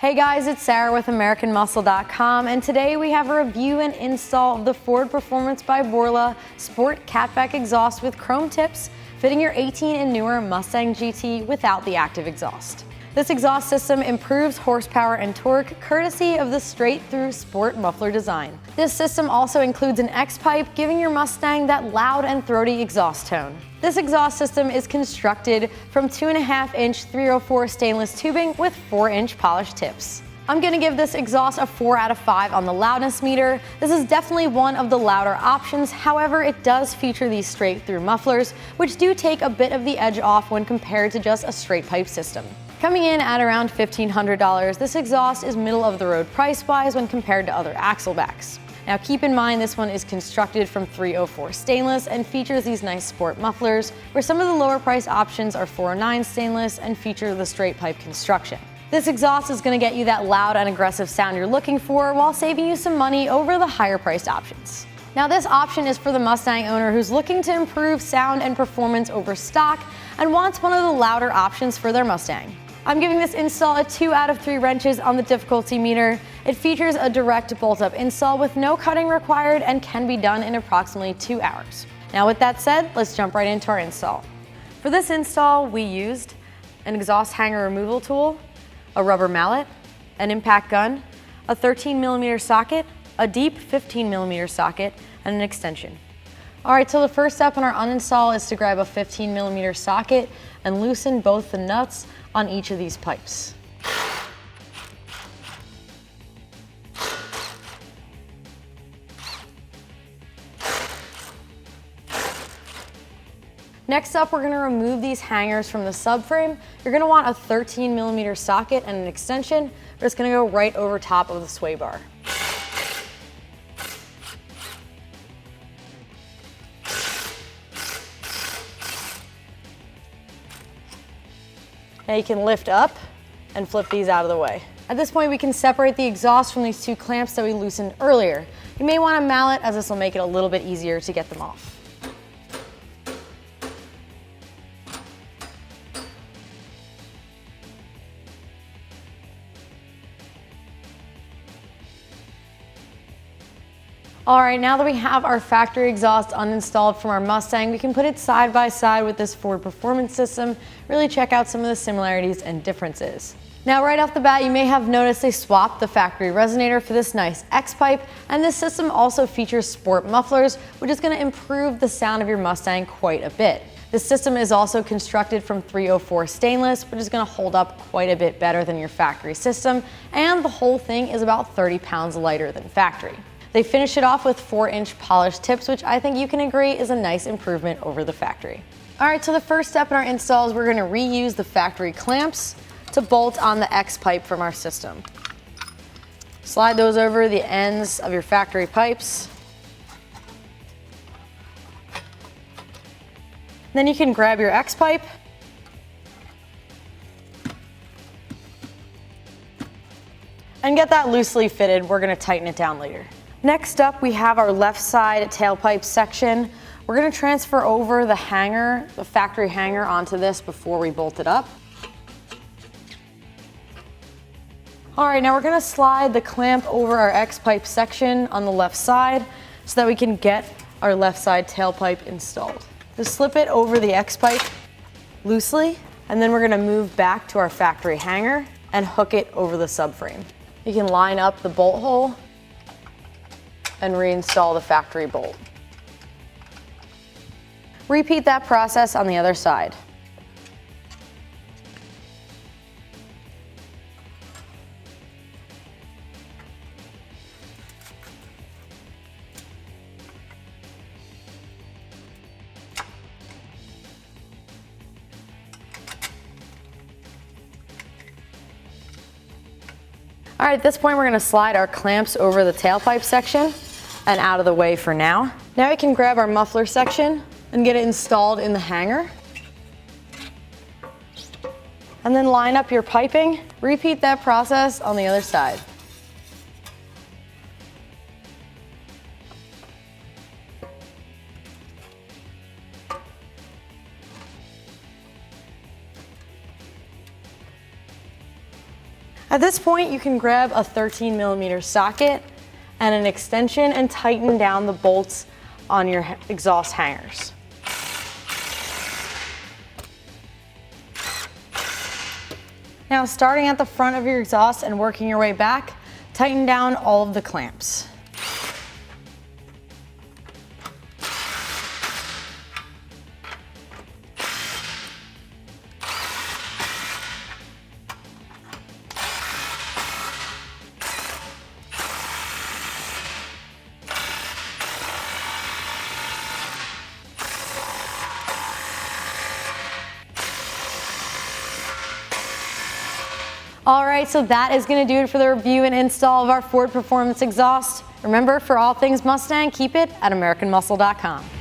Hey guys, it's Sarah with AmericanMuscle.com, and today we have a review and install of the Ford Performance by Borla Sport Cat-Back Exhaust with chrome tips, fitting your 18 and newer Mustang GT without the active exhaust. This exhaust system improves horsepower and torque courtesy of the straight-through sport muffler design. This system also includes an X-pipe, giving your Mustang that loud and throaty exhaust tone. This exhaust system is constructed from 2.5-inch 304 stainless tubing with 4-inch polished tips. I'm going to give this exhaust a 4 out of 5 on the loudness meter. This is definitely one of the louder options, however it does feature these straight-through mufflers, which do take a bit of the edge off when compared to just a straight pipe system. Coming in at around $1,500, this exhaust is middle of the road price-wise when compared to other axlebacks. Now keep in mind this one is constructed from 304 stainless and features these nice sport mufflers, where some of the lower price options are 409 stainless and feature the straight pipe construction. This exhaust is going to get you that loud and aggressive sound you're looking for while saving you some money over the higher priced options. Now this option is for the Mustang owner who's looking to improve sound and performance over stock and wants one of the louder options for their Mustang. I'm giving this install a 2 out of 3 wrenches on the difficulty meter. It features a direct bolt-up install with no cutting required and can be done in approximately 2 hours. Now with that said, let's jump right into our install. For this install, we used an exhaust hanger removal tool, a rubber mallet, an impact gun, a 13mm socket, a deep 15mm socket, and an extension. Alright, so the first step in our uninstall is to grab a 15mm socket and loosen both the nuts on each of these pipes. Next up, we're going to remove these hangers from the subframe. You're going to want a 13mm socket and an extension, but it's going to go right over top of the sway bar. Now you can lift up and flip these out of the way. At this point, we can separate the exhaust from these 2 clamps that we loosened earlier. You may want a mallet, as this will make it a little bit easier to get them off. Alright, now that we have our factory exhaust uninstalled from our Mustang, we can put it side by side with this Ford Performance system, really check out some of the similarities and differences. Now right off the bat, you may have noticed they swapped the factory resonator for this nice X-pipe, and this system also features sport mufflers, which is going to improve the sound of your Mustang quite a bit. This system is also constructed from 304 stainless, which is going to hold up quite a bit better than your factory system, and the whole thing is about 30 pounds lighter than factory. They finish it off with 4-inch polished tips, which I think you can agree is a nice improvement over the factory. Alright, so the first step in our install is we're going to reuse the factory clamps to bolt on the X-pipe from our system. Slide those over the ends of your factory pipes. Then you can grab your X-pipe and get that loosely fitted. We're going to tighten it down later. Next up, we have our left side tailpipe section. We're going to transfer over the hanger, the factory hanger, onto this before we bolt it up. Alright, now we're going to slide the clamp over our X-pipe section on the left side so that we can get our left side tailpipe installed. Just slip it over the X-pipe loosely, and then we're going to move back to our factory hanger and hook it over the subframe. You can line up the bolt hole and reinstall the factory bolt. Repeat that process on the other side. All right, at this point, we're gonna slide our clamps over the tailpipe section and out of the way for now. Now we can grab our muffler section and get it installed in the hanger. And then line up your piping. Repeat that process on the other side. At this point, you can grab a 13mm socket and an extension and tighten down the bolts on your exhaust hangers. Now, starting at the front of your exhaust and working your way back, tighten down all of the clamps. All right, so that is going to do it for the review and install of our Ford Performance exhaust. Remember, for all things Mustang, keep it at AmericanMuscle.com.